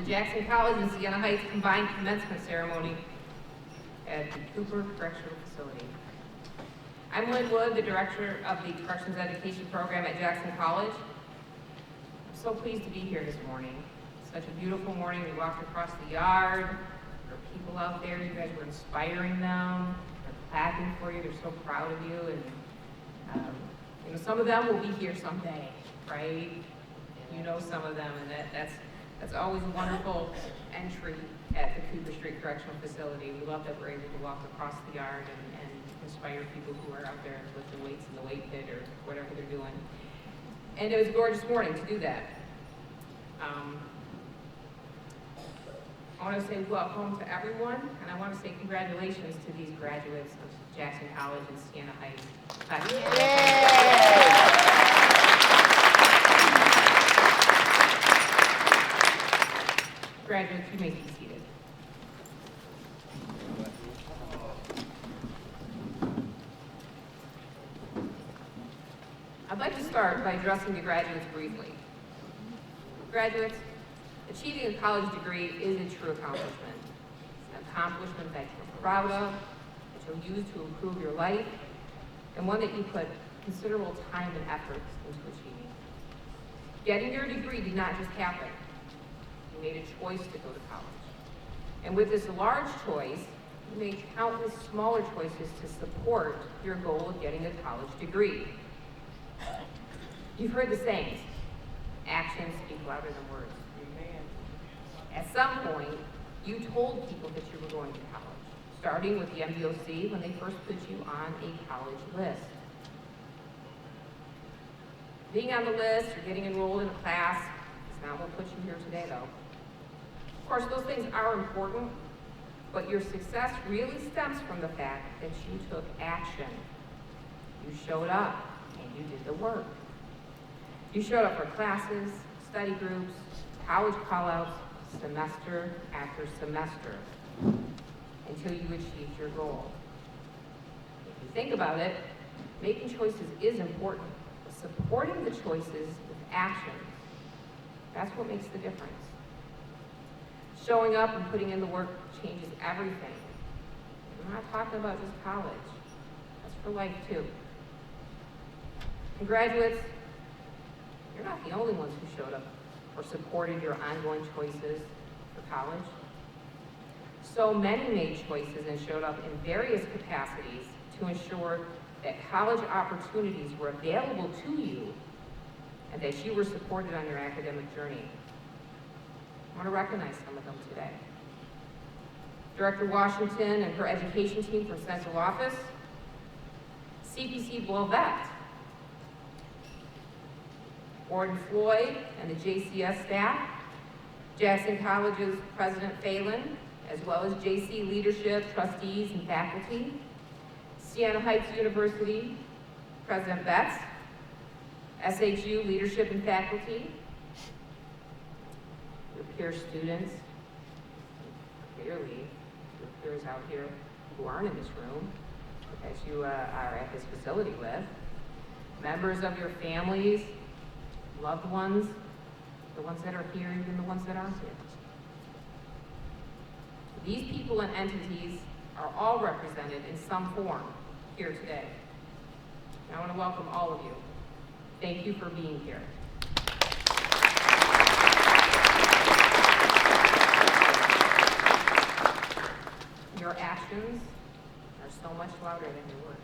Jackson College and Siena Heights combined commencement ceremony at the Cooper Correctional Facility. I'm Lynn Wood, the Director of the Corrections Education Program at Jackson College. I'm so pleased to be here this morning. It's such a beautiful morning. We walked across the yard. There are people out there. You guys were inspiring them. They're clapping for you. They're so proud of you. And you know, some of them will be here someday, right? You know some of them, and that's always a wonderful entry at the Cooper Street Correctional Facility. We love that we're able to walk across the yard and inspire people who are out there lifting weights in the weight pit or whatever they're doing. And it was a gorgeous morning to do that. I want to say welcome to everyone, and I want to say congratulations to these graduates of Jackson College and Siena Heights. Graduates, you may be seated. I'd like to start by addressing the graduates briefly. Graduates, achieving a college degree is a true accomplishment. It's an accomplishment that you're proud of, that you'll use to improve your life, and one that you put considerable time and effort into achieving. Getting your degree did not just happen. You made a choice to go to college. And with this large choice, you made countless smaller choices to support your goal of getting a college degree. You've heard the saying, actions speak louder than words. At some point, you told people that you were going to college, starting with the MDOC when they first put you on a college list. Being on the list or getting enrolled in a class is not what puts you here today, though. Of course, those things are important, but your success really stems from the fact that you took action. You showed up and you did the work. You showed up for classes, study groups, college call-outs, semester after semester, until you achieved your goal. If you think about it, making choices is important, but supporting the choices with action, that's what makes the difference. Showing up and putting in the work changes everything. I'm not talking about just college. That's for life too. And graduates, you're not the only ones who showed up or supported your ongoing choices for college. So many made choices and showed up in various capacities to ensure that college opportunities were available to you and that you were supported on your academic journey. I want to recognize some of them today. Director Washington and her education team from Central Office, CPC Blovette, Gordon Floyd and the JCS staff, Jackson College's President Phelan, as well as JC leadership, trustees, and faculty, Siena Heights University, President Betts, SHU leadership and faculty, your peer students, clearly your peers out here who aren't in this room, as you are at this facility with, members of your families, loved ones, the ones that are here, even the ones that aren't here. These people and entities are all represented in some form here today. And I want to welcome all of you. Thank you for being here. Your actions are so much louder than your words.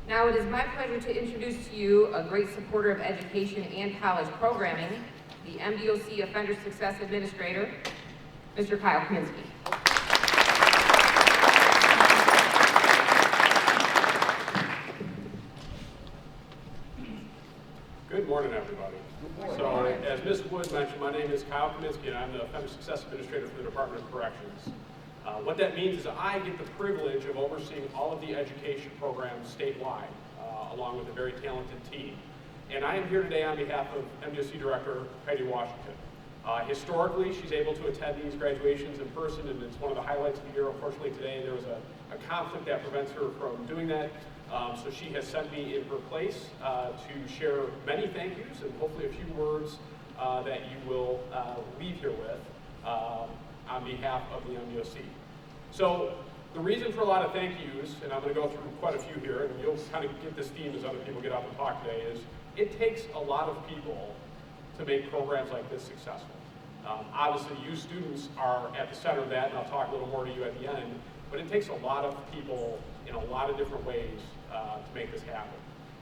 Now it is my pleasure to introduce to you a great supporter of education and college programming, the MDOC Offender Success Administrator, Mr. Kyle Kaminsky. Good morning, everybody. So, as Ms. Wood mentioned, my name is Kyle Kaminsky, and I'm the Offender Success Administrator for the Department of Corrections. What that means is I get the privilege of overseeing all of the education programs statewide, along with a very talented team. And I am here today on behalf of MDOC Director Heidi Washington. Historically, she's able to attend these graduations in person, and it's one of the highlights of the year. Unfortunately, today there was a conflict that prevents her from doing that. So she has sent me in her place to share many thank yous and hopefully a few words that you will leave here with on behalf of the MDOC. So the reason for a lot of thank yous, and I'm going to go through quite a few here, and you'll kind of get this theme as other people get up and talk today, is it takes a lot of people to make programs like this successful. Obviously, you students are at the center of that, and I'll talk a little more to you at the end, but it takes a lot of people in a lot of different ways to make this happen.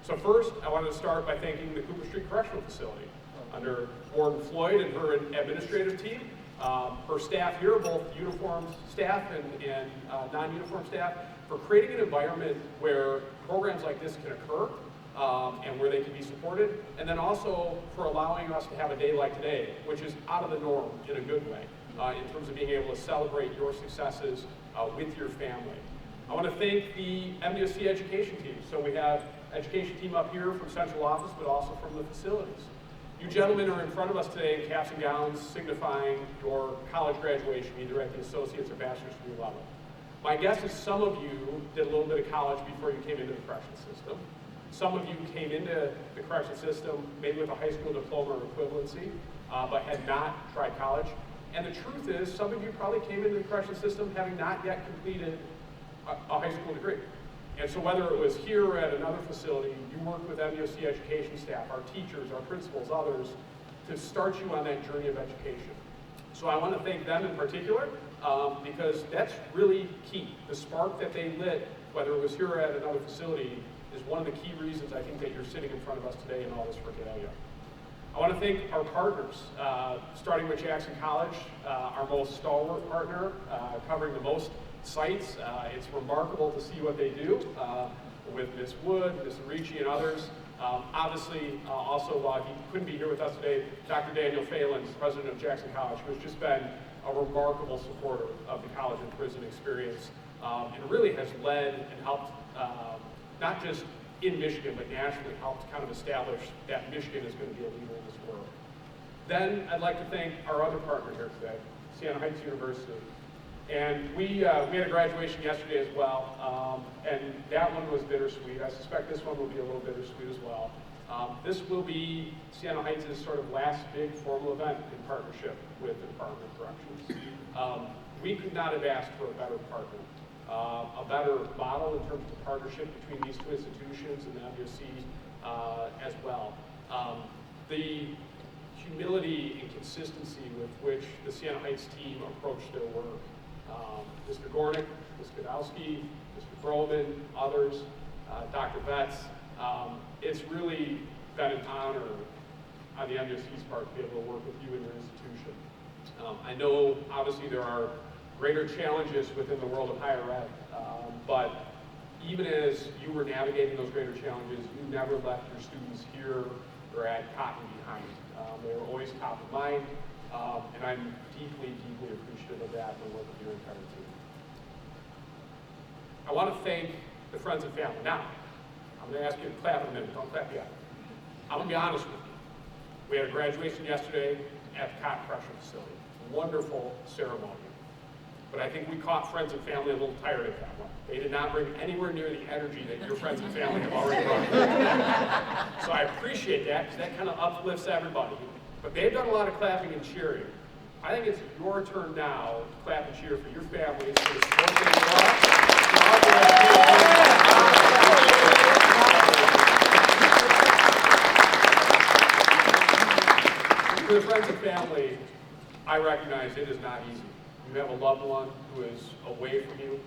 So first, I wanted to start by thanking the Cooper Street Correctional Facility. Under Warden Floyd and her administrative team, her staff here, both uniformed staff and non-uniformed staff, for creating an environment where programs like this can occur and where they can be supported, and then also for allowing us to have a day like today, which is out of the norm in a good way, in terms of being able to celebrate your successes with your family. I want to thank the MDOC education team. So we have education team up here from central office, but also from the facilities. You gentlemen are in front of us today in caps and gowns signifying your college graduation, either at the associate's or bachelor's degree level. My guess is some of you did a little bit of college before you came into the correction system. Some of you came into the correction system maybe with a high school diploma or equivalency, but had not tried college. And the truth is, some of you probably came into the correction system having not yet completed a high school degree. And so whether it was here or at another facility, you worked with MDOC education staff, our teachers, our principals, others, to start you on that journey of education. So I want to thank them in particular, because that's really key. The spark that they lit, whether it was here or at another facility, is one of the key reasons I think that you're sitting in front of us today in all this regalia. I want to thank our partners, starting with Jackson College, our most stalwart partner, covering the most sites. It's remarkable to see what they do with Ms. Wood, Ms. Ricci, and others. Obviously, also, while he couldn't be here with us today, Dr. Daniel Phelan, president of Jackson College, who has just been a remarkable supporter of the college and prison experience, and really has led and helped, not just in Michigan, but nationally, helped kind of establish that Michigan is going to be a leader in this world. Then I'd like to thank our other partner here today, Siena Heights University. And we had a graduation yesterday as well, and that one was bittersweet. I suspect this one will be a little bittersweet as well. This will be Siena Heights' sort of last big formal event in partnership with the Department of Corrections. We could not have asked for a better partner, a better model in terms of partnership between these two institutions and the MDOC as well. The humility and consistency with which the Siena Heights team approached their work. Mr. Gornick, Ms. Godowski, Mr. Broman, others, Dr. Betts. It's really been an honor on the MDOC's part to be able to work with you and your institution. I know, obviously, there are greater challenges within the world of higher ed, but even as you were navigating those greater challenges, you never left your students here or at Cotton behind. They were always top of mind, and I'm deeply, deeply appreciative of that and the work of your entire team. I want to thank the friends and family. Now, I'm going to ask you to clap in a minute. Don't clap yet. I'm going to be honest with you. We had a graduation yesterday at the Cotton Correctional Facility. Wonderful ceremony. But I think we caught friends and family a little tired of that one. They did not bring anywhere near the energy that your friends and family have already brought. So I appreciate that, because that kind of uplifts everybody. But they've done a lot of clapping and cheering. I think it's your turn now to clap and cheer for your families, for the support they brought. For the friends and family, I recognize it is not easy. You have a loved one who is away from you,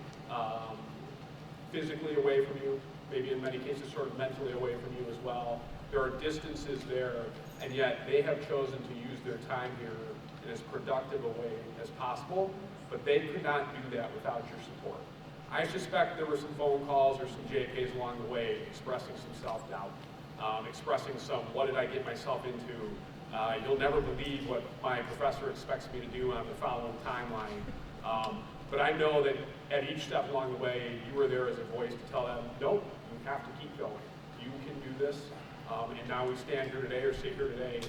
physically away from you, maybe in many cases sort of mentally away from you as well. There are distances there, and yet they have chosen to use their time here in as productive a way as possible, but they could not do that without your support. I suspect there were some phone calls or some JKs along the way expressing some self-doubt, expressing some, what did I get myself into? You'll never believe what my professor expects me to do on the following timeline. But I know that at each step along the way, you were there as a voice to tell them, nope, you have to keep going. You can do this. And now we stand here today, or sit here today,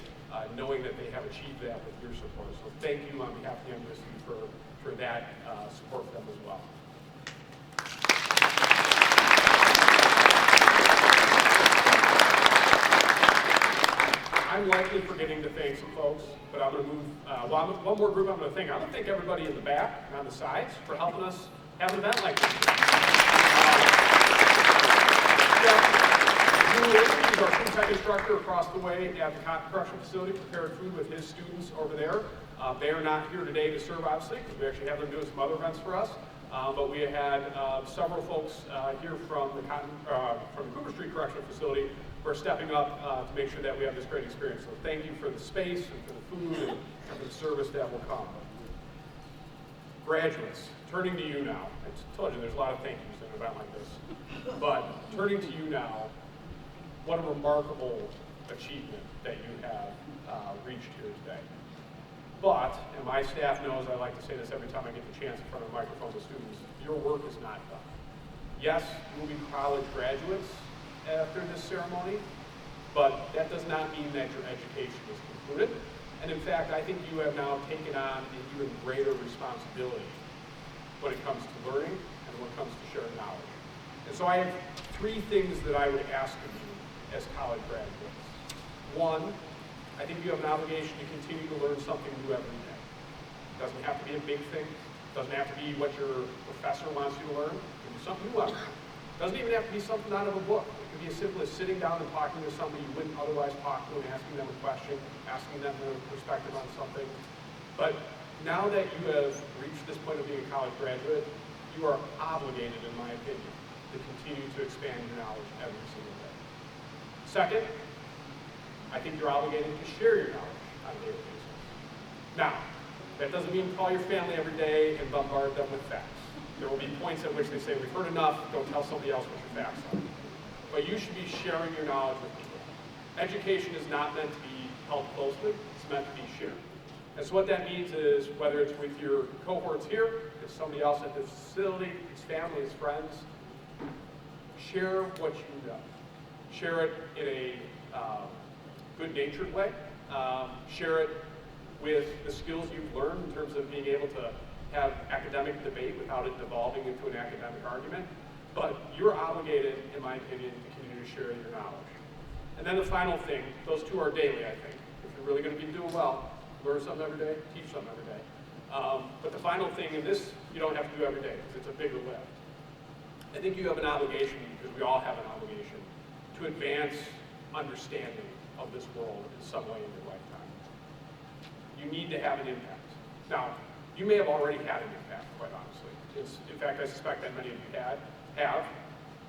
knowing that they have achieved that with your support. So thank you on behalf of the MDOC for that support for them as well. I'm likely actually forgetting to thank some folks, but I'm going to move, one more group I'm going to thank. I'm going to thank everybody in the back and on the sides for helping us have an event like this. He's our food tech instructor across the way at the Correctional facility, prepared food with his students over there. They are not here today to serve, obviously, because we actually have them doing some other events for us. But we had several folks here from the Cooper Street Correctional Facility who are stepping up to make sure that we have this great experience. So thank you for the space and for the food and for the service that will come. Graduates, turning to you now. I told you there's a lot of thank yous in an event like this. But turning to you now, what a remarkable achievement that you have reached here today. But, and my staff knows I like to say this every time I get the chance in front of a microphone with students, your work is not done. Yes, you will be college graduates after this ceremony, but that does not mean that your education is concluded. And in fact, I think you have now taken on an even greater responsibility when it comes to learning and when it comes to sharing knowledge. And so I have three things that I would ask of you as college graduates. One, I think you have an obligation to continue to learn something new every day. It doesn't have to be a big thing. It doesn't have to be what your professor wants you to learn. It can be something new every day. It doesn't even have to be something out of a book. It can be as simple as sitting down and talking to somebody you wouldn't otherwise talk to and asking them a question, asking them their perspective on something. But now that you have reached this point of being a college graduate, you are obligated, in my opinion, to continue to expand your knowledge every single day. Second, I think you're obligated to share your knowledge on a daily basis. Now, that doesn't mean call your family every day and bombard them with facts. There will be points at which they say, we've heard enough, go tell somebody else what your facts are. But you should be sharing your knowledge with people. Education is not meant to be held closely, it's meant to be shared. And so what that means is, whether it's with your cohorts here, it's somebody else at the facility, it's family, it's friends, share what you know. Share it in a good-natured way. Share it with the skills you've learned in terms of being able to have academic debate without it devolving into an academic argument. But you're obligated, in my opinion, to continue to share your knowledge. And then the final thing, those two are daily, I think. If you're really going to be doing well, learn something every day, teach something every day. But the final thing, and this you don't have to do every day because it's a bigger lift. I think you have an obligation, because we all have an obligation, to advance understanding of this world in some way in your lifetime. You need to have an impact. Now, you may have already had an impact, quite honestly. In fact, I suspect that many of you have,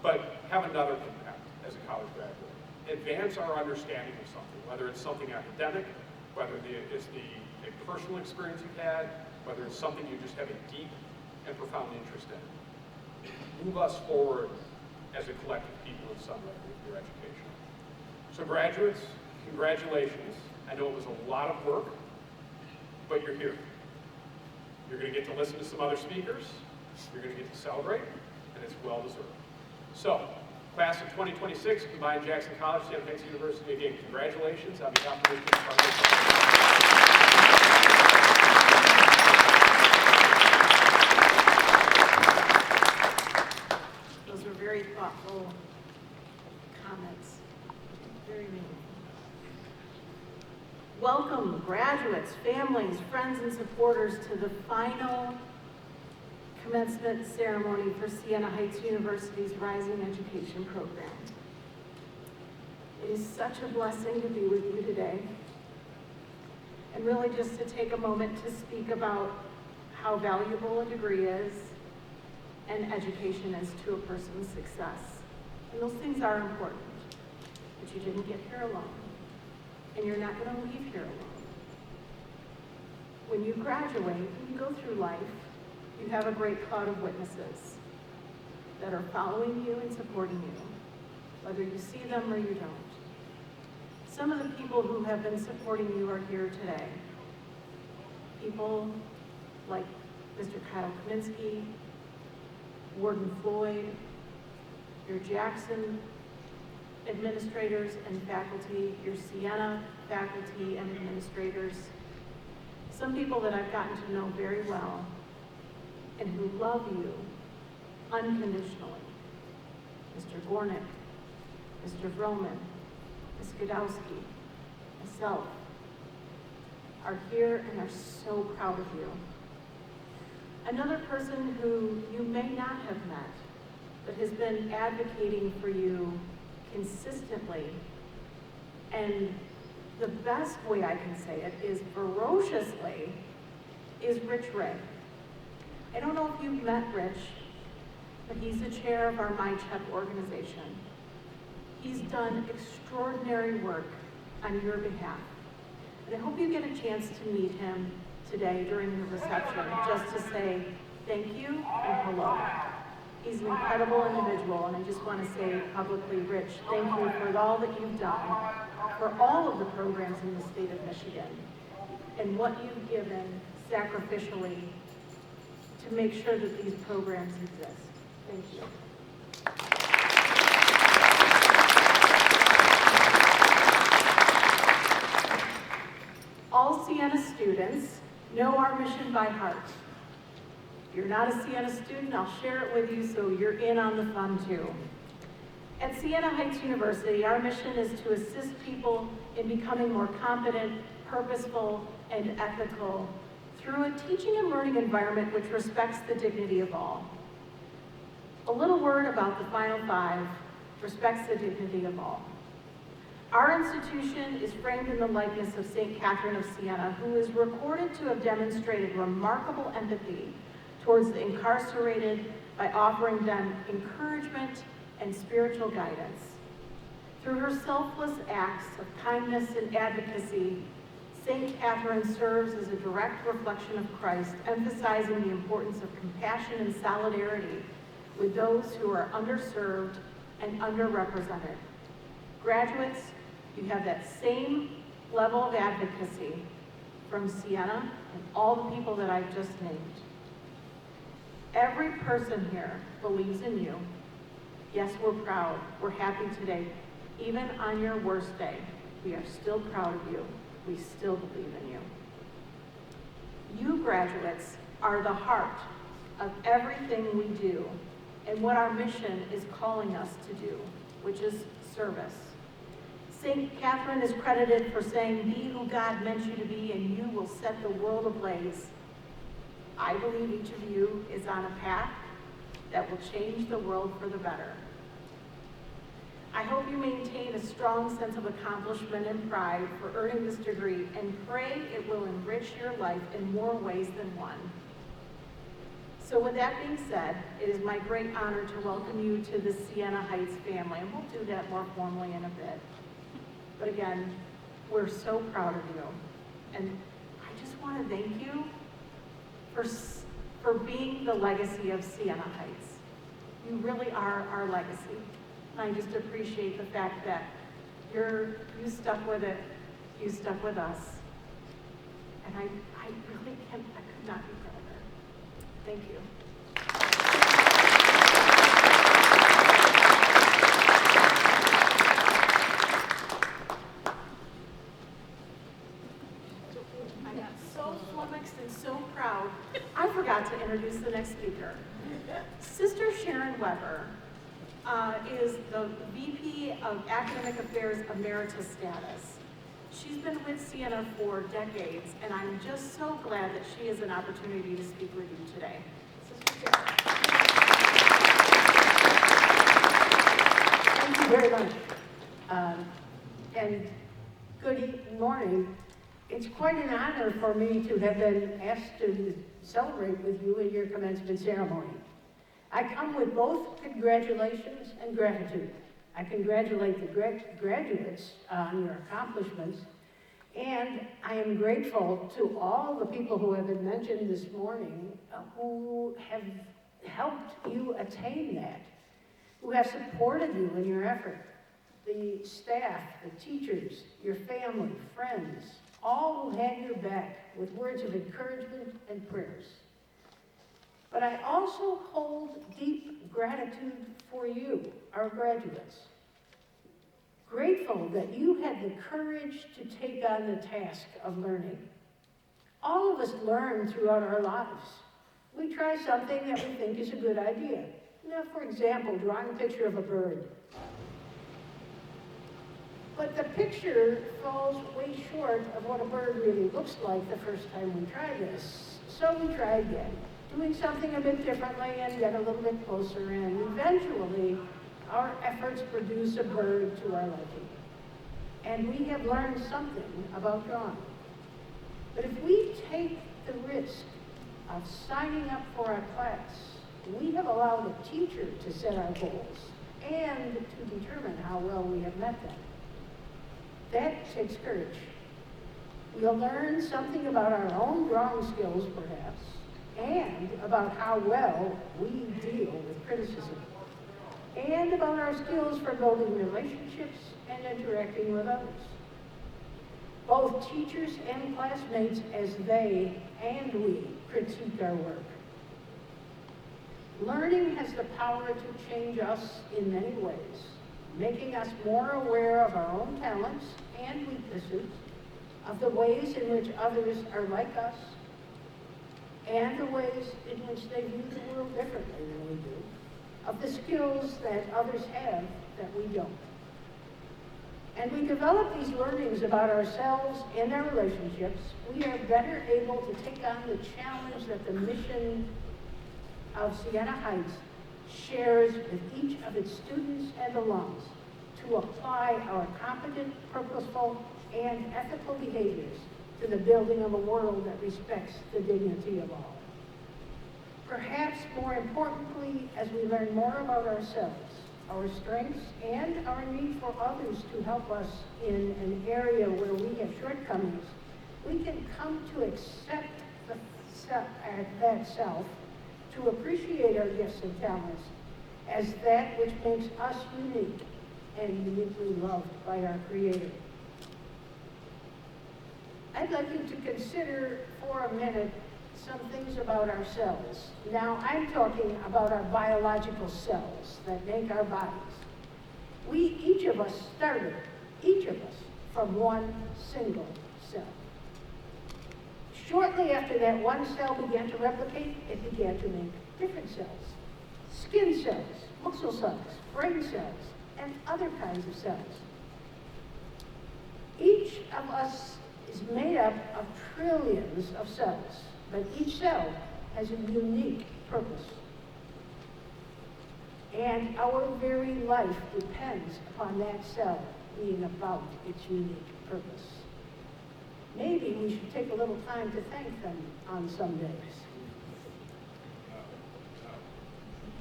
but have another impact as a college graduate. Advance our understanding of something, whether it's something academic, whether it's a personal experience you've had, whether it's something you just have a deep and profound interest in. Move us forward as a collective people in some way with your education. So graduates, congratulations. I know it was a lot of work, but you're here. You're going to get to listen to some other speakers, you're going to get to celebrate, and it's well deserved. So, class of 2026, combined Jackson College, Siena University, again, congratulations on behalf of the Those were very thoughtful comments. Very meaningful. Welcome, graduates, families, friends, and supporters to the final commencement ceremony for Siena Heights University's Rising Education Program. It is such a blessing to be with you today, and really just to take a moment to speak about how valuable a degree is and education is to a person's success. And those things are important, but you didn't get here alone, and you're not going to leave here alone. When you graduate and you go through life, you have a great cloud of witnesses that are following you and supporting you, whether you see them or you don't. Some of the people who have been supporting you are here today. People like Mr. Kyle Kaminsky, Warden Floyd, your Jackson administrators and faculty, your Siena faculty and administrators, some people that I've gotten to know very well and who love you unconditionally. Mr. Gornick, Mr. Vroman, Ms. Godowski, myself, are here and are so proud of you. Another person who you may not have met, but has been advocating for you consistently, and the best way I can say it is ferociously, is Rich Ray. I don't know if you've met Rich, but he's the chair of our MyChep organization. He's done extraordinary work on your behalf. And I hope you get a chance to meet him today during the reception, just to say thank you and hello. He's an incredible individual, and I just want to say publicly, Rich, thank you for all that you've done, for all of the programs in the state of Michigan, and what you've given sacrificially to make sure that these programs exist. Thank you. All Siena students know our mission by heart. If you're not a Siena student, I'll share it with you so you're in on the fun too. At Siena Heights University, our mission is to assist people in becoming more competent, purposeful, and ethical through a teaching and learning environment which respects the dignity of all. A little word about the Final Five: respects the dignity of all. Our institution is framed in the likeness of St. Catherine of Siena, who is recorded to have demonstrated remarkable empathy towards the incarcerated by offering them encouragement and spiritual guidance. Through her selfless acts of kindness and advocacy, St. Catherine serves as a direct reflection of Christ, emphasizing the importance of compassion and solidarity with those who are underserved and underrepresented. Graduates, you have that same level of advocacy from Siena and all the people that I've just named. Every person here believes in you. Yes, we're proud. We're happy today. Even on your worst day, we are still proud of you. We still believe in you. You graduates are the heart of everything we do and what our mission is calling us to do, which is service. St. Catherine is credited for saying, "Be who God meant you to be, and you will set the world ablaze." I believe each of you is on a path that will change the world for the better. I hope you maintain a strong sense of accomplishment and pride for earning this degree, and pray it will enrich your life in more ways than one. So with that being said, it is my great honor to welcome you to the Siena Heights family, and we'll do that more formally in a bit. But again, we're so proud of you. And I just want to thank you for being the legacy of Siena Heights. You really are our legacy. And I just appreciate the fact that you stuck with it, you stuck with us. And I really I could not be prouder. Thank you. And so proud, I forgot to introduce the next speaker. Sister Sharon Weber is the VP of Academic Affairs Emeritus status. She's been with Siena for decades, and I'm just so glad that she has an opportunity to speak with you today. Sister Sharon. Thank you very much. And good morning. It's quite an honor for me to have been asked to celebrate with you in your commencement ceremony. I come with both congratulations and gratitude. I congratulate the graduates on your accomplishments, and I am grateful to all the people who have been mentioned this morning who have helped you attain that, who have supported you in your effort. The staff, the teachers, your family, friends, all who had your back with words of encouragement and prayers. But I also hold deep gratitude for you, our graduates. Grateful that you had the courage to take on the task of learning. All of us learn throughout our lives. We try something that we think is a good idea. Now, for example, drawing a picture of a bird. But the picture falls way short of what a bird really looks like the first time we try this. So we try again, doing something a bit differently and get a little bit closer, and eventually our efforts produce a bird to our liking. And we have learned something about drawing. But if we take the risk of signing up for our class, we have allowed a teacher to set our goals and to determine how well we have met them. That takes courage. We'll learn something about our own drawing skills, perhaps, and about how well we deal with criticism, and about our skills for building relationships and interacting with others. Both teachers and classmates, as they and we critique our work. Learning has the power to change us in many ways, making us more aware of our own talents and weaknesses, of the ways in which others are like us, and the ways in which they view the world differently than we do, of the skills that others have that we don't. And we develop these learnings about ourselves and our relationships, we are better able to take on the challenge that the mission of Siena Heights shares with each of its students and alums to apply our competent, purposeful, and ethical behaviors to the building of a world that respects the dignity of all. Perhaps more importantly, as we learn more about ourselves, our strengths, and our need for others to help us in an area where we have shortcomings, we can come to accept that self, to appreciate our gifts and talents as that which makes us unique and uniquely loved by our Creator. I'd like you to consider for a minute some things about ourselves. Now, I'm talking about our biological cells that make our bodies. Each of us started, from one single cell. Shortly after that one cell began to replicate, it began to make different cells. Skin cells, muscle cells, brain cells, and other kinds of cells. Each of us is made up of trillions of cells, but each cell has a unique purpose. And our very life depends upon that cell being about its unique purpose. Maybe we should take a little time to thank them on some days.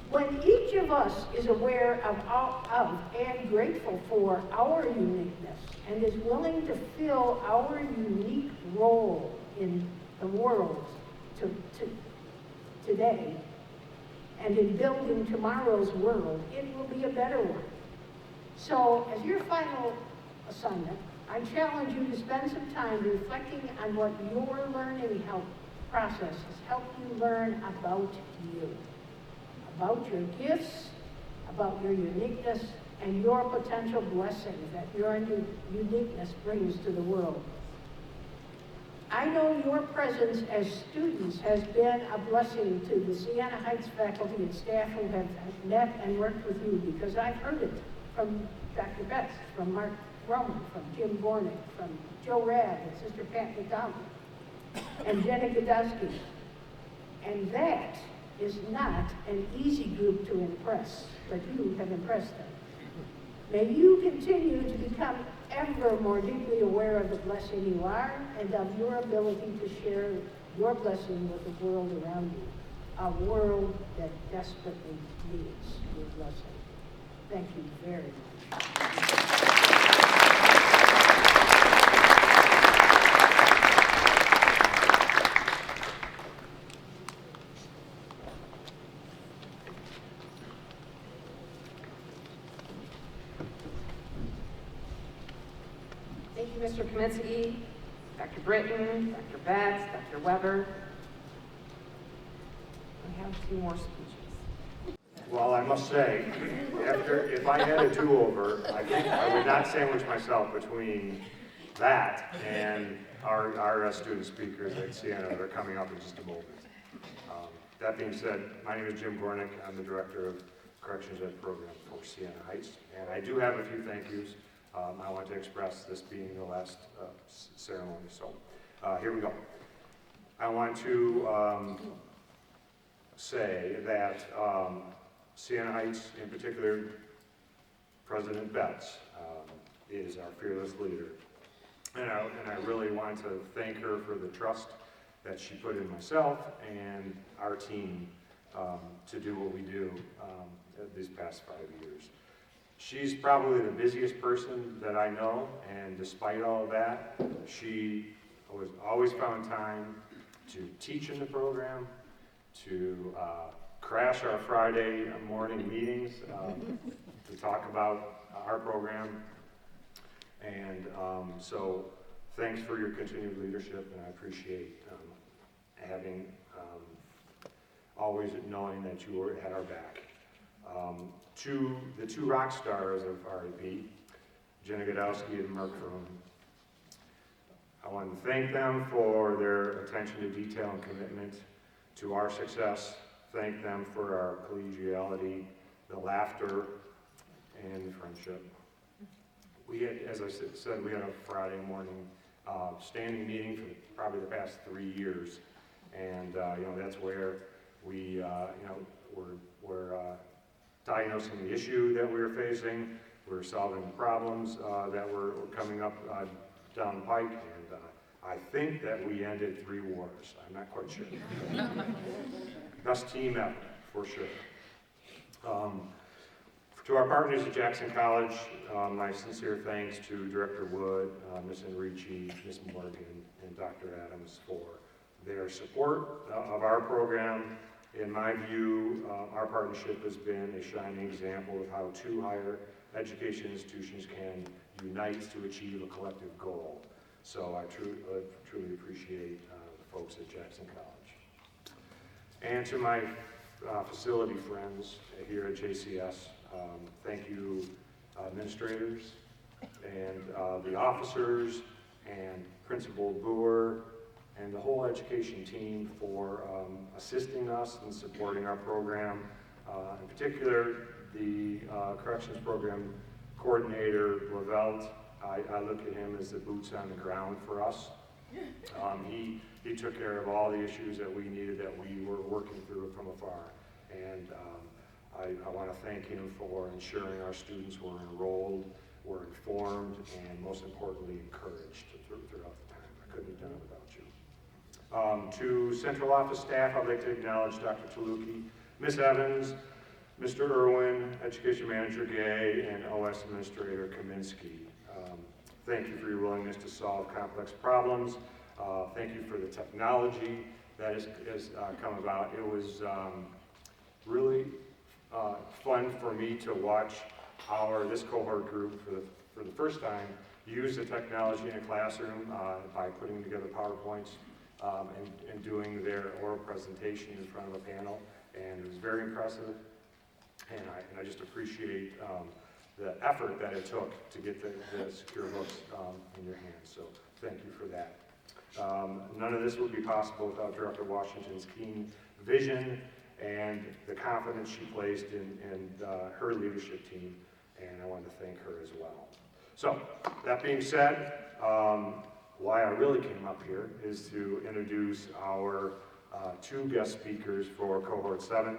When each of us is aware of and grateful for our uniqueness and is willing to fill our unique role in the world today and in building tomorrow's world, it will be a better one. So, as your final assignment, I challenge you to spend some time reflecting on what your learning process has helped you learn about you, about your gifts, about your uniqueness, and your potential blessings that your uniqueness brings to the world. I know your presence as students has been a blessing to the Siena Heights faculty and staff who have met and worked with you, because I've heard it from Dr. Betts, from Mark Roman, from Jim Gornick, from Joe Rad and Sister Pat McDonald, and Jenny Godowski. And that is not an easy group to impress, but you have impressed them. May you continue to become ever more deeply aware of the blessing you are and of your ability to share your blessing with the world around you, a world that desperately needs your blessing. Thank you very much. Thank you, Mr. Kaminsky, Dr. Britton, Dr. Betts, Dr. Weber. We have two more speeches. Well, I must say, if I had a do-over, I think I would not sandwich myself between that and our student speakers at Siena that are coming up in just a moment. That being said, my name is Jim Gornick. I'm the Director of Corrections Ed Program for Siena Heights, and I do have a few thank yous. I want to express this being the last ceremony. So here we go. I want to say that Siena Heights, in particular, President Betts is our fearless leader. And I really want to thank her for the trust that she put in myself and our team to do what we do these past 5 years. She's probably the busiest person that I know, and despite all of that, she always found time to teach in the program, to crash our Friday morning meetings to talk about our program. And so thanks for your continued leadership, and I appreciate having, always knowing that you had our back. To the two rock stars of REP, Jenna Godowski and Mark Froome, I want to thank them for their attention to detail and commitment to our success. Thank them for our collegiality, the laughter, and the friendship. We had, as I said, we had a Friday morning standing meeting for probably the past 3 years, and that's where we, we're diagnosing the issue that we were facing. We're solving problems that were coming up down the pike, and I think that we ended 3 wars. I'm not quite sure. Best team ever, for sure. To our partners at Jackson College, my sincere thanks to Director Wood, Ms. Enrici, Ms. Morgan, and Dr. Adams for their support of our program. In my view, our partnership has been a shining example of how 2 higher education institutions can unite to achieve a collective goal. So I truly appreciate the folks at Jackson College. And to my facility friends here at JCS, thank you administrators and the officers and Principal Boer and the whole education team for assisting us and supporting our program. In particular, the corrections program coordinator, Lavelt. I look at him as the boots on the ground for us. He took care of all the issues that we needed, that we were working through from afar. And I want to thank him for ensuring our students were enrolled, were informed, and most importantly, encouraged throughout the time. I couldn't have done it without you. To central office staff, I'd like to acknowledge Dr. Taluki, Ms. Evans, Mr. Irwin, Education Manager Gay, and OS Administrator Kaminsky. Thank you for your willingness to solve complex problems. Thank you for the technology that has come about. It was really fun for me to watch this cohort group for the first time use the technology in a classroom by putting together PowerPoints and doing their oral presentation in front of a panel, and it was very impressive. And I just appreciate the effort that it took to get the secure books in your hands. So thank you for that. None of this would be possible without Director Washington's keen vision and the confidence she placed in her leadership team, and I want to thank her as well. So, that being said, why I really came up here is to introduce our 2 guest speakers for Cohort 7.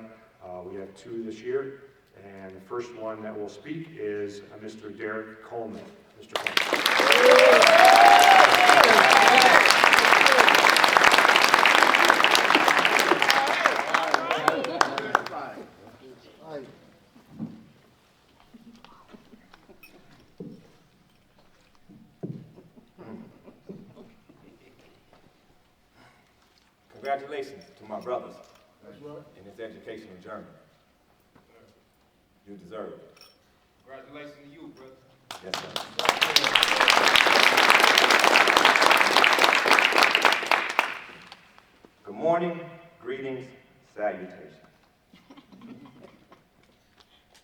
We have 2 this year, and the first one that will speak is Mr. Derek Coleman. Mr. Coleman. Congratulations to my brothers in this educational journey. You deserve it. Congratulations to you, brother. Yes, sir. Good morning, greetings, salutations.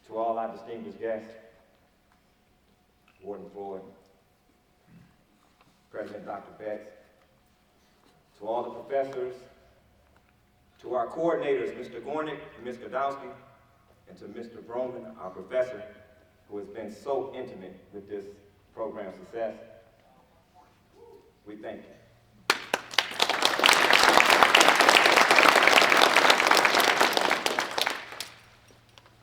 To all our distinguished guests, Warden Floyd, President Dr. Betts, to all the professors, to our coordinators, Mr. Gornick and Ms. Godowski, and to Mr. Broman, our professor, who has been so intimate with this program success. We thank you.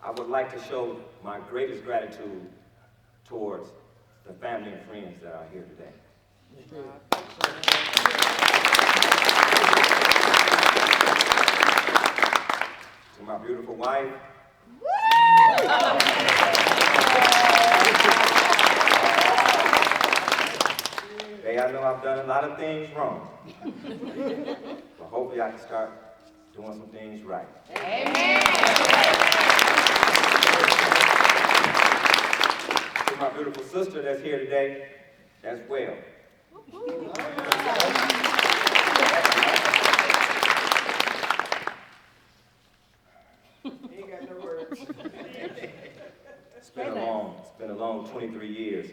I would like to show my greatest gratitude towards the family and friends that are here today. To my beautiful wife. Hey, I know I've done a lot of things wrong, but hopefully I can start doing some things right. To my beautiful sister that's here today as well. It's been a long 23 years.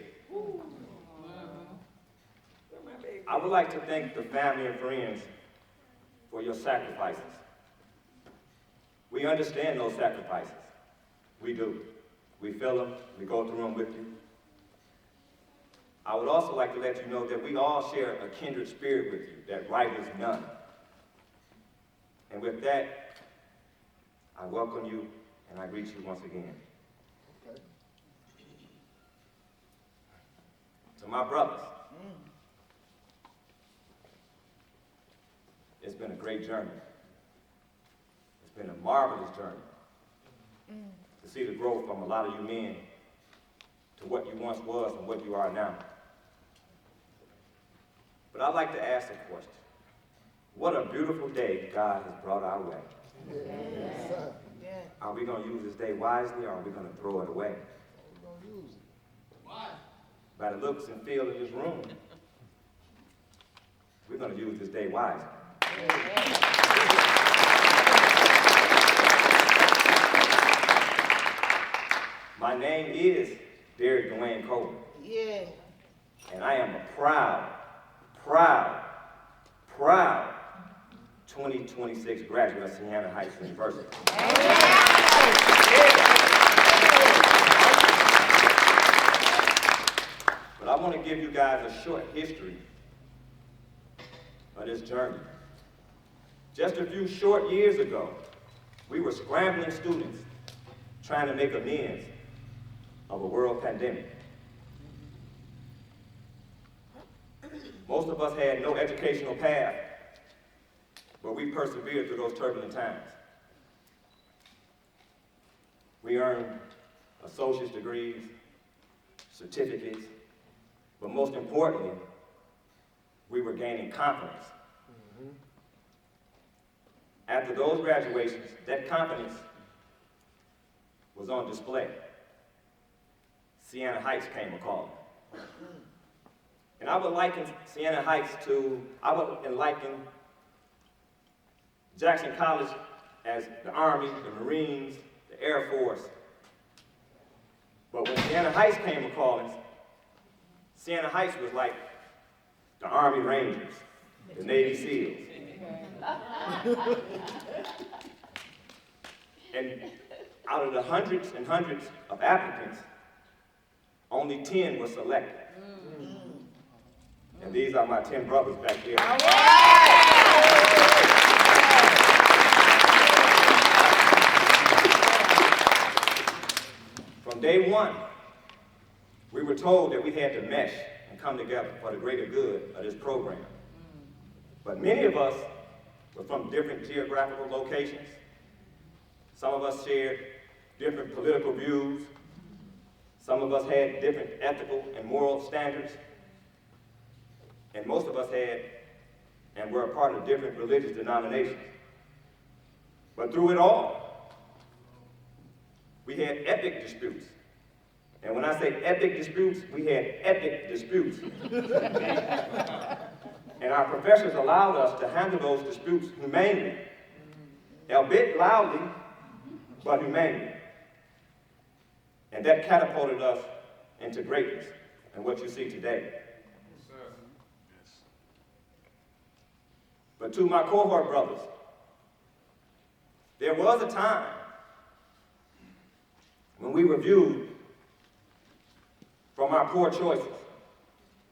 I would like to thank the family and friends for your sacrifices. We understand those sacrifices. We do. We feel them. We go through them with you. I would also like to let you know that we all share a kindred spirit with you that rivals none. And with that, I welcome you and I greet you once again. To my brothers, it's been a great journey. It's been a marvelous journey to see the growth from a lot of you men to what you once was and what you are now. But I'd like to ask a question. What a beautiful day God has brought our way. Yes. Are we going to use this day wisely or are we going to throw it away? By the looks and feel of this room, we're going to use this day wisely. My name is Derek Dwayne Coleman. Yeah. And I am a proud 2026 graduate of Siena Heights University. But I want to give you guys a short history of this journey. Just a few short years ago, we were scrambling students trying to make amends of a world pandemic. Most of us had no educational path, but we persevered through those turbulent times. We earned associate's degrees, certificates, but most importantly, we were gaining confidence. After those graduations, that confidence was on display. Siena Heights came a-calling. And I would liken Siena Heights to, I would liken Jackson College as the Army, the Marines, the Air Force. But when Siena Heights came a-calling, Siena Heights was like the Army Rangers, the Navy SEALs. And out of the hundreds and hundreds of applicants, only 10 were selected. And these are my 10 brothers back here. From day one, we were told that we had to mesh and come together for the greater good of this program. But many of us were from different geographical locations. Some of us shared different political views. Some of us had different ethical and moral standards. And most of us had and were a part of different religious denominations. But through it all, we had epic disputes. And when I say epic disputes, we had epic disputes. And our professors allowed us to handle those disputes humanely, albeit loudly, but humanely. And that catapulted us into greatness and what you see today. But to my cohort brothers, there was a time when we were viewed from our poor choices.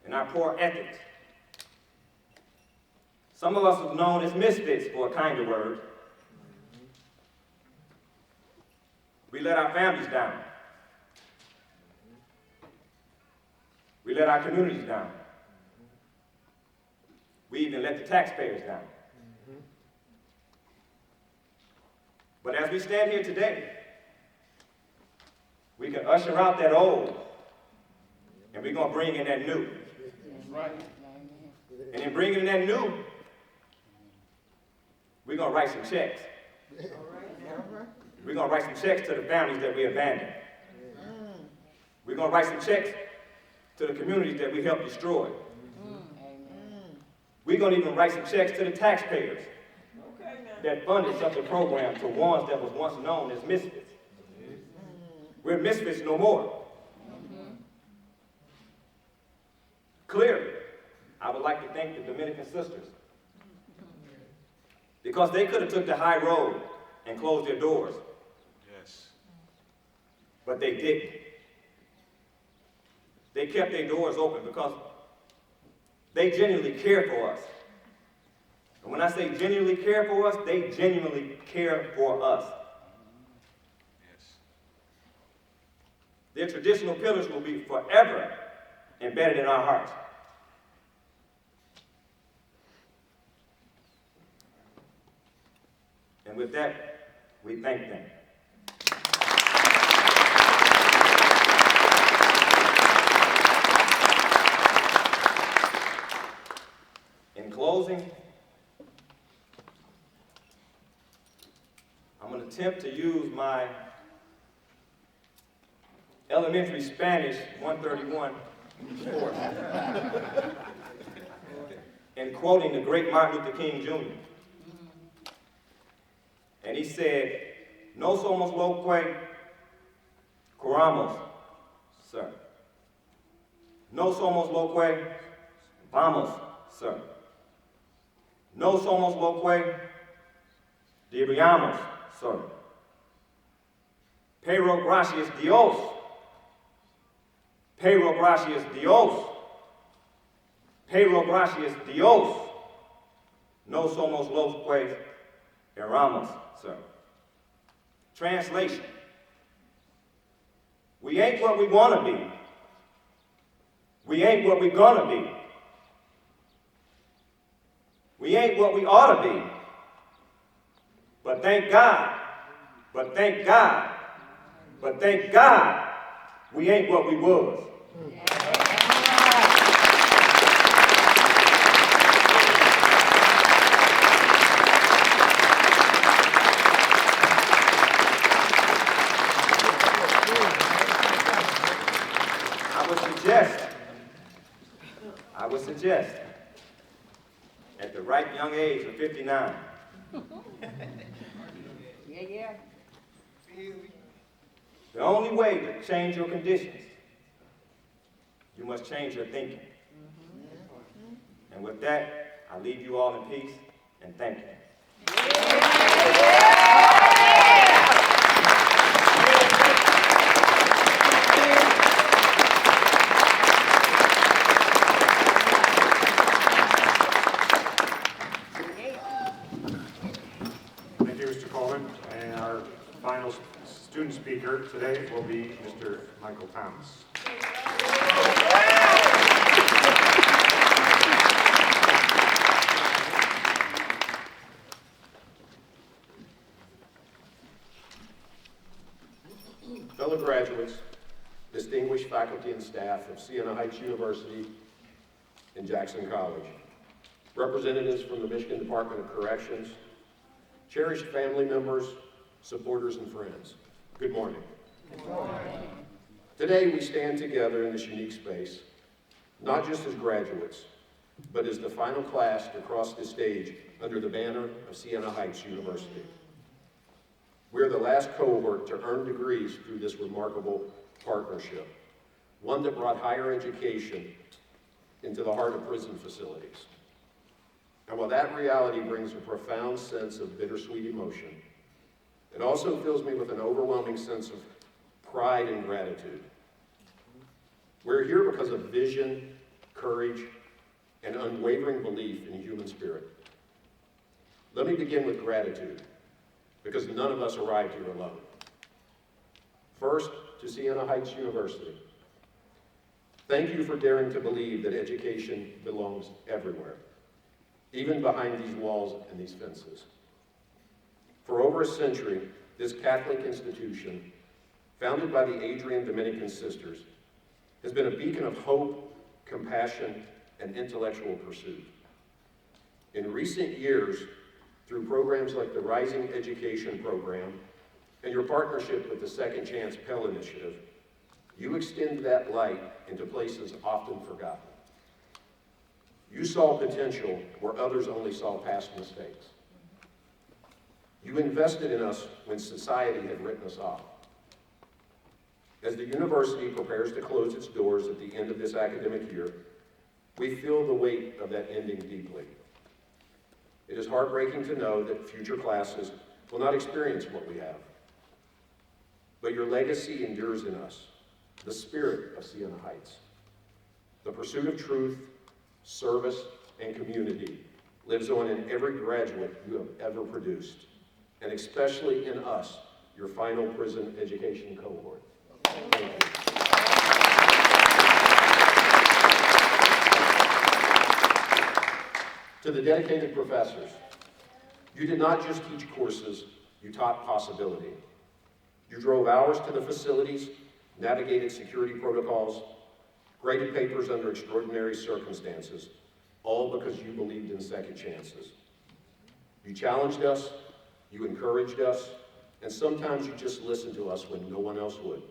and our poor ethics. Some of us are known as misfits, for a kinder word. We let our families down. We let our communities down. We even let the taxpayers down. But as we stand here today, we can usher out that old, and we're going to bring in that new. Right. And in bringing in that new, we're going to write some checks. We're going to write some checks to the families that we abandoned. We're going to write some checks to the communities that we helped destroy. We're going to even write some checks to the taxpayers that funded such a program to ones that was once known as misfits. We're misfits no more. Clearly, I would like to thank the Dominican sisters because they could have took the high road and closed their doors. Yes. But they didn't. They kept their doors open because they genuinely care for us. And when I say genuinely care for us, they genuinely care for us. Yes. Their traditional pillars will be forever embedded in our hearts. And with that, we thank them. In closing, I'm going to attempt to use my elementary Spanish 131 course in quoting the great Martin Luther King Jr. And he said, "No somos lo que queramos, sir. No somos lo que vamos, sir. No somos lo que deberíamos, sir. Pero gracias Dios. Pero gracias Dios. Pero gracias Dios. No somos los que erramos, sir." Translation: we ain't what we want to be. We ain't what we're gonna be. We ain't what we ought to be. But thank God, but thank God, but thank God, we ain't what we was. I would suggest, at the ripe young age of 59, the only way to change your conditions, you must change your thinking. And with that, I leave you all in peace, and thank you. Final student speaker today will be Mr. Michael Thomas. Fellow graduates, distinguished faculty and staff of Siena Heights University and Jackson College, representatives from the Michigan Department of Corrections, cherished family members, supporters, and friends, good morning. Good morning. Today we stand together in this unique space, not just as graduates, but as the final class to cross the stage under the banner of Siena Heights University. We're the last cohort to earn degrees through this remarkable partnership, one that brought higher education into the heart of prison facilities. And while that reality brings a profound sense of bittersweet emotion, it also fills me with an overwhelming sense of pride and gratitude. We're here because of vision, courage, and unwavering belief in the human spirit. Let me begin with gratitude, because none of us arrived here alone. First, to Siena Heights University. Thank you for daring to believe that education belongs everywhere, even behind these walls and these fences. For over a century, this Catholic institution, founded by the Adrian Dominican sisters, has been a beacon of hope, compassion, and intellectual pursuit. In recent years, through programs like the Rising Education Program and your partnership with the Second Chance Pell Initiative, you extend that light into places often forgotten. You saw potential where others only saw past mistakes. You invested in us when society had written us off. As the university prepares to close its doors at the end of this academic year, we feel the weight of that ending deeply. It is heartbreaking to know that future classes will not experience what we have. But your legacy endures in us, the spirit of Siena Heights. The pursuit of truth, service, and community lives on in every graduate you have ever produced, and especially in us, your final prison education cohort. Thank you. To the dedicated professors, you did not just teach courses, you taught possibility. You drove hours to the facilities, navigated security protocols, graded papers under extraordinary circumstances, all because you believed in second chances. You challenged us, you encouraged us, and sometimes you just listened to us when no one else would.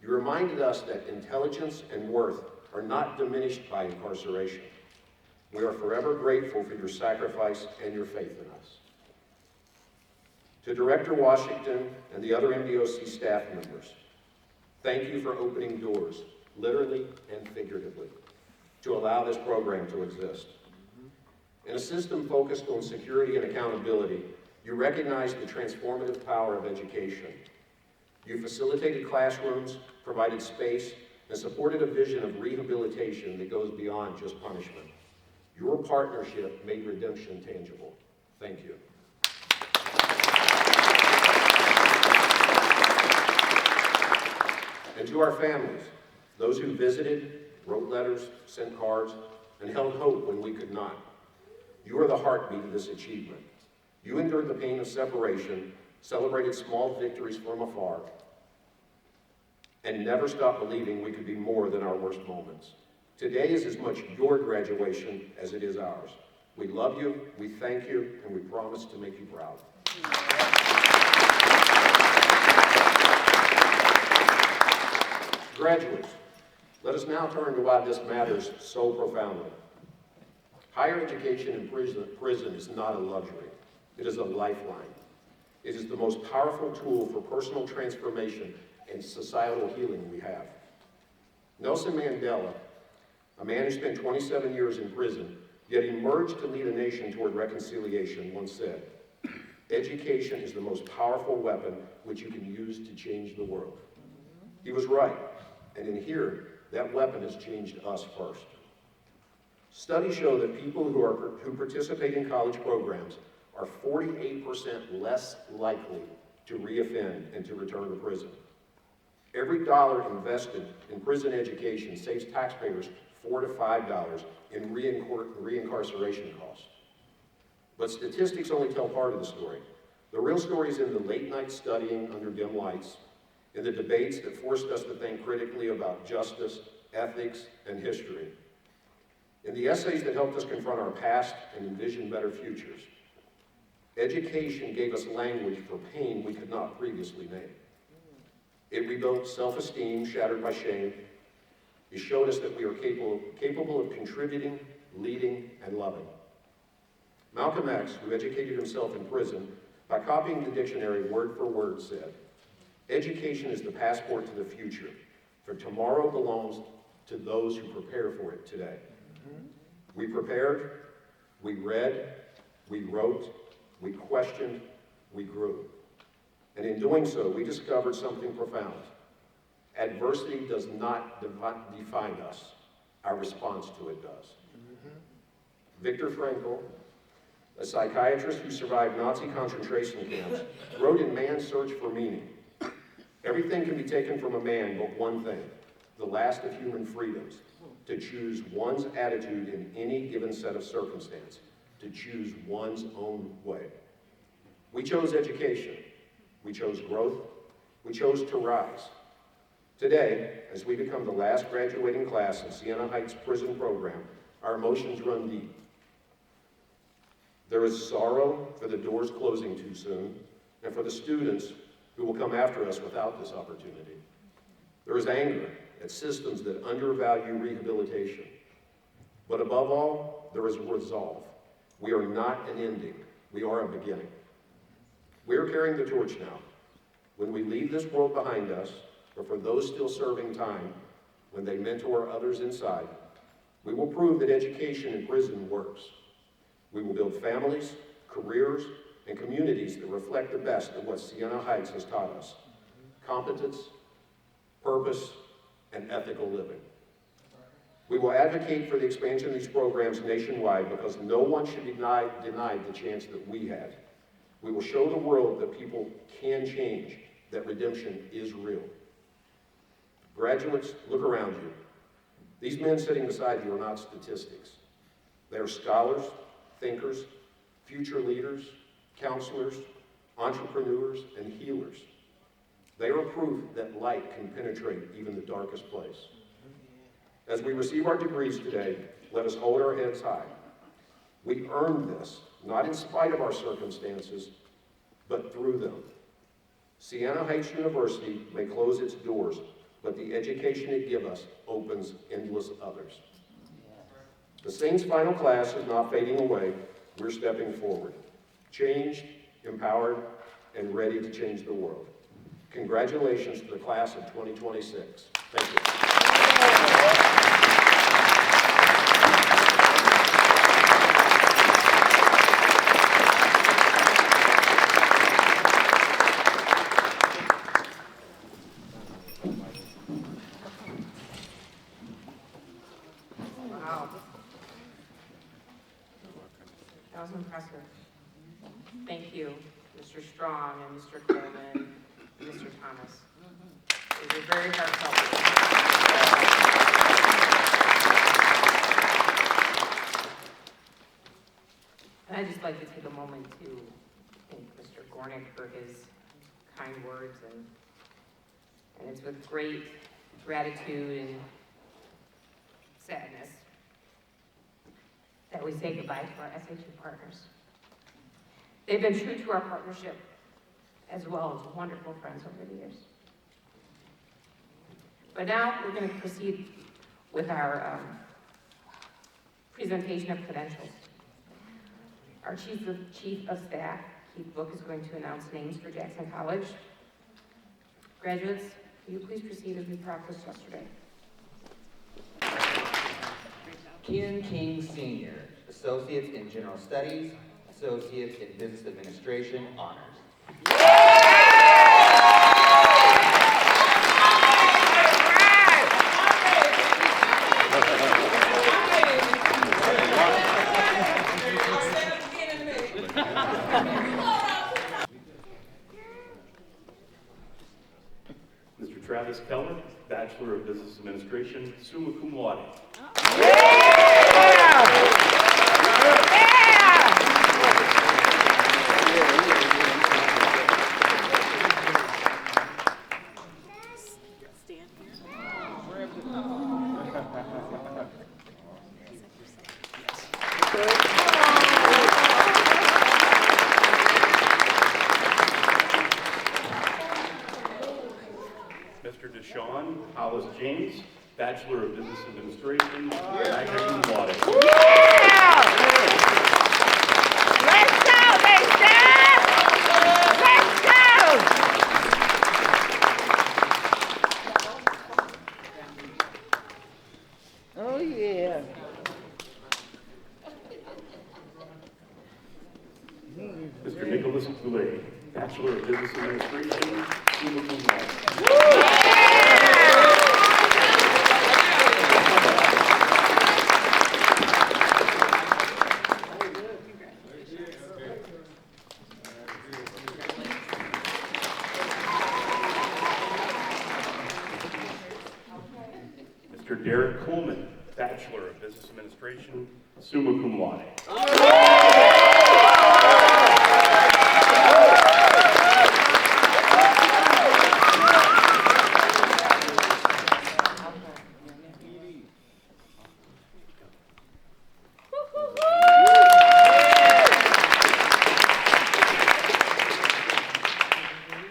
You reminded us that intelligence and worth are not diminished by incarceration. We are forever grateful for your sacrifice and your faith in us. To Director Washington and the other MDOC staff members, thank you for opening doors, literally and figuratively, to allow this program to exist. In a system focused on security and accountability, you recognize the transformative power of education. You facilitated classrooms, provided space, and supported a vision of rehabilitation that goes beyond just punishment. Your partnership made redemption tangible. Thank you. And to our families, those who visited, wrote letters, sent cards, and held hope when we could not. You are the heartbeat of this achievement. You endured the pain of separation, celebrated small victories from afar, and never stopped believing we could be more than our worst moments. Today is as much your graduation as it is ours. We love you, we thank you, and we promise to make you proud. Graduates, let us now turn to why this matters so profoundly. Higher education in prison is not a luxury. It is a lifeline. It is the most powerful tool for personal transformation and societal healing we have. Nelson Mandela, a man who spent 27 years in prison, yet emerged to lead a nation toward reconciliation, once said, "Education is the most powerful weapon which you can use to change the world." He was right, and in here, that weapon has changed us first. Studies show that people who participate in college programs are 48% less likely to reoffend and to return to prison. Every dollar invested in prison education saves taxpayers $4 to $5 in reincarceration costs. But statistics only tell part of the story. The real story is in the late night studying under dim lights, in the debates that forced us to think critically about justice, ethics, and history, in the essays that helped us confront our past and envision better futures. Education gave us language for pain we could not previously name. It rebuilt self-esteem shattered by shame. It showed us that we are capable of contributing, leading, and loving. Malcolm X, who educated himself in prison, by copying the dictionary word for word, said, "Education is the passport to the future, for tomorrow belongs to those who prepare for it today." We prepared, we read, we wrote, we questioned, we grew. And in doing so, we discovered something profound. Adversity does not define us. our response to it does. Viktor Frankl, a psychiatrist who survived Nazi concentration camps, wrote in Man's Search for Meaning, "Everything can be taken from a man but one thing, the last of human freedoms, to choose one's attitude in any given set of circumstance, to choose one's own way." We chose education. We chose growth. We chose to rise. Today, as we become the last graduating class in Siena Heights prison program, our emotions run deep. There is sorrow for the doors closing too soon, and for the students who will come after us without this opportunity. There is anger at systems that undervalue rehabilitation. But above all, there is resolve. We are not an ending, we are a beginning. We are carrying the torch now. When we leave this world behind us, or for those still serving time, when they mentor others inside, we will prove that education in prison works. We will build families, careers, and communities that reflect the best of what Siena Heights has taught us: competence, purpose, and ethical living. We will advocate for the expansion of these programs nationwide because no one should be denied the chance that we had. We will show the world that people can change, that redemption is real. Graduates, look around you. These men sitting beside you are not statistics. They are scholars, thinkers, future leaders, counselors, entrepreneurs, and healers. They are proof that light can penetrate even the darkest place. As we receive our degrees today, let us hold our heads high. We earned this, not in spite of our circumstances, but through them. Siena Heights University may close its doors, but the education it gives us opens endless others. The Saints' final class is not fading away. We're stepping forward, changed, empowered, and ready to change the world. Congratulations to the class of 2026. Thank you. Wow. That was impressive. Thank you, Mr. Strong and Mr. Coleman and Mr. Thomas. It was very heartfelt. And I'd just like to take a moment to thank Mr. Gornick for his kind words, and it's with great gratitude and sadness that we say goodbye to our SHU partners. They've been true to our partnership as well as wonderful friends over the years. But now we're going to proceed with our presentation of credentials. Our Chief of Staff, Keith Book, is going to announce names for Jackson College. Graduates, will you please proceed as we practiced yesterday? Keenan King Sr., Associates in General Studies, Associates in Business Administration, Honors. Mr. Travis Keller, Bachelor of Business Administration, summa cum laude. Mr. Deshaun Hollis James, Bachelor of Business Administration, magna cum laude. Let's go, Bishop! Let's go! Oh, yeah. Mr. Nicholas Boulay, Bachelor of Business Administration, summa cum laude. Coleman, Bachelor of Business Administration, summa cum laude.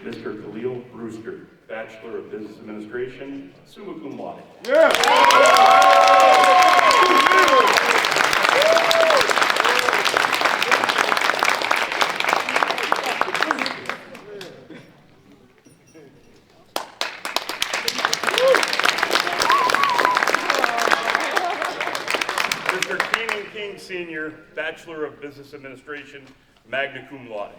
Mr. Khalil Brewster, Bachelor of Business Administration, summa cum laude. Mr. Keenan King Sr., Bachelor of Business Administration, magna cum laude.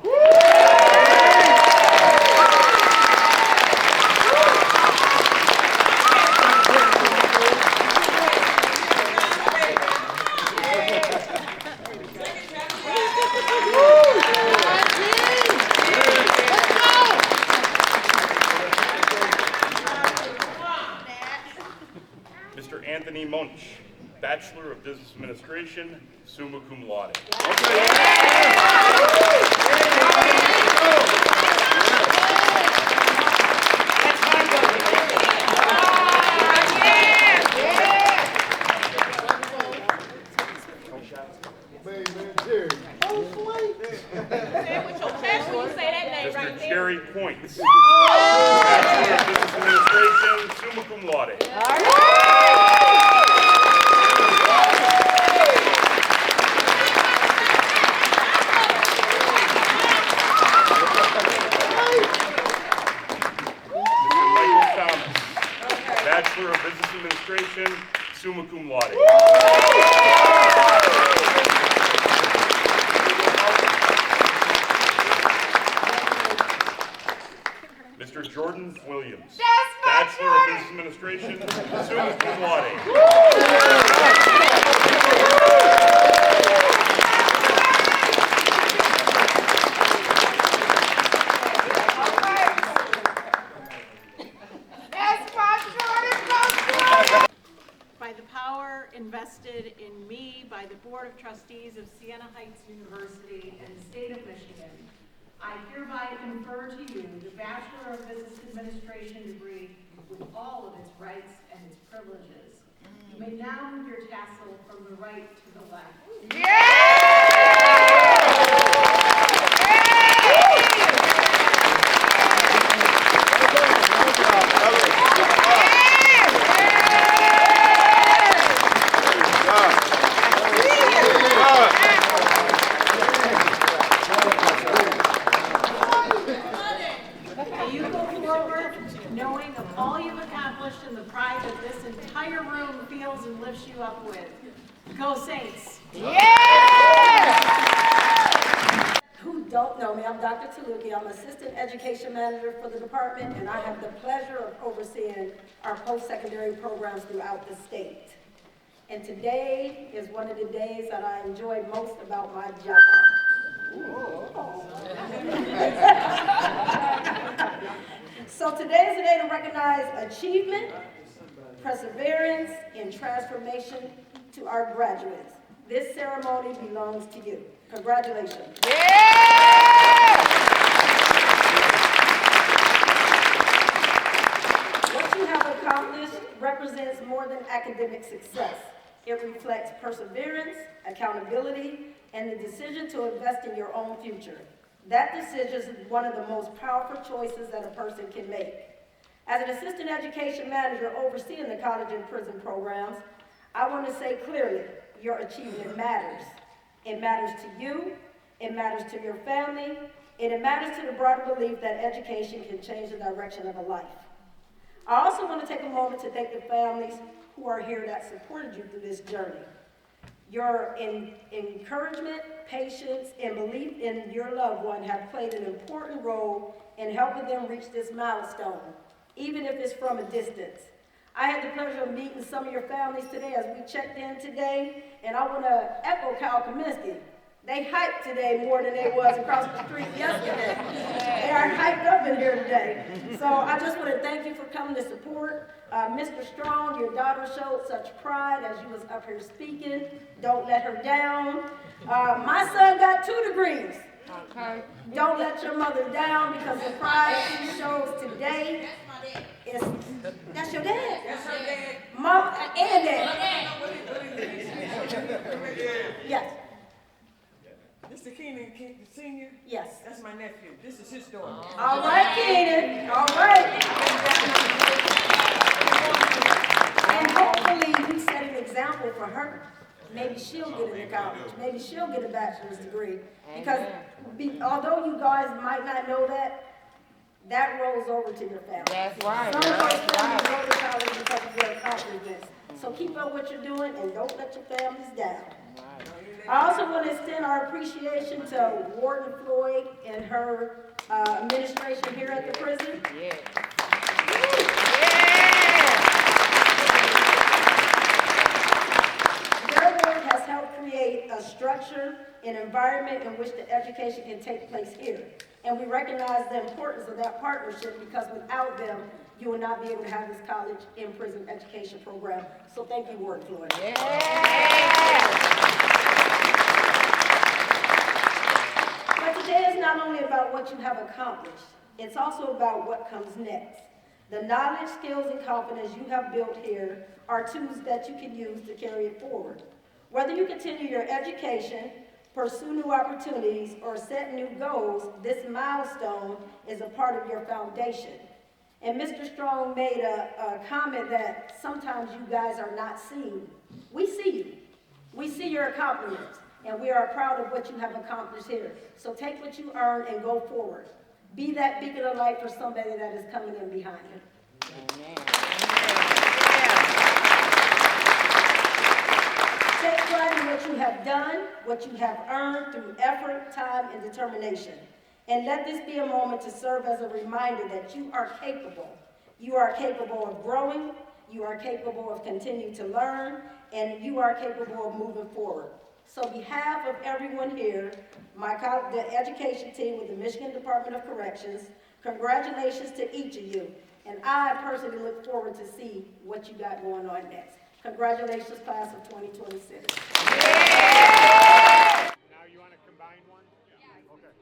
Mr. Anthony Munch, Bachelor of Business Administration, summa cum laude. Mr. Jerry Points, Bachelor of Business Administration, summa cum laude. Mr. Michael Thomas, Bachelor of Business Administration, summa cum laude. Mr. Jordan Williams, Bachelor of Business Administration, summa cum laude. By the power invested in me by the Board of Trustees of Siena Heights University and the state of Michigan, I hereby confer to you the Bachelor of Business Administration degree with all of its rights and its privileges. You may now move your tassel from the right to the left. May you go forward knowing of all you've accomplished and the pride that this entire room feels and lifts you up with. Go Saints! Who don't know me, I'm Dr. Taluki. I'm Assistant Education Manager for the department, and I have the pleasure of overseeing our post-secondary programs throughout the state. And today is one of the days that I enjoy most about my job. So today is a day to recognize achievement, perseverance, and transformation to our graduates. This ceremony belongs to you. Congratulations. What you have accomplished represents more than academic success. It reflects perseverance, accountability, and the decision to invest in your own future. That decision is one of the most powerful choices that a person can make. As an assistant education manager overseeing the college and prison programs, I want to say clearly, your achievement matters. It matters to you, it matters to your family, and it matters to the broader belief that education can change the direction of a life. I also want to take a moment to thank the families who are here that supported you through this journey. Your encouragement, patience, and belief in your loved one have played an important role in helping them reach this milestone, even if it's from a distance. I had the pleasure of meeting some of your families today as we checked in today, and I want to echo Kyle Kaminsky. They hyped today more than they was across the street yesterday. They are hyped up in here today. So I just want to thank you for coming to support. Mr. Strong, your daughter showed such pride as you was up here speaking. Don't let her down. My son got 2 degrees. Okay. Don't let your mother down because the pride she shows today is, that's your dad? That's your dad. Mom and dad. Yes. Mr. Keenan Senior? Yes. That's my nephew. This is his daughter. All right, Keenan. All right. And hopefully you set an example for her. Maybe she'll get into college. Maybe she'll get a bachelor's degree. Because although you guys might not know that, that rolls over to your family. That's right. Some of those That's families right. go to college because of their accomplishments. So keep up what you're doing and don't let your families down. I also want to extend our appreciation to Warden Floyd and her administration here at the prison. Yeah. Their work has helped create a structure, an environment in which the education can take place here. And we recognize the importance of that partnership because without them, you will not be able to have this college in prison education program. So thank you, Warden Floyd. But today is not only about what you have accomplished, it's also about what comes next. The knowledge, skills, and confidence you have built here are tools that you can use to carry it forward. Whether you continue your education, pursue new opportunities, or set new goals, this milestone is a part of your foundation. And Mr. Strong made a comment that sometimes you guys are not seen. We see you. We see your accomplishments, and we are proud of what you have accomplished here. So take what you earned and go forward. Be that beacon of light for somebody that is coming in behind you. Amen. Take pride in what you have done, what you have earned through effort, time, and determination. And let this be a moment to serve as a reminder that you are capable. You are capable of growing, you are capable of continuing to learn, and you are capable of moving forward. So on behalf of everyone here, the education team with the Michigan Department of Corrections, congratulations to each of you. And I personally look forward to see what you got going on next. Congratulations, class of 2026. Now you want to combine one? Yeah. Okay.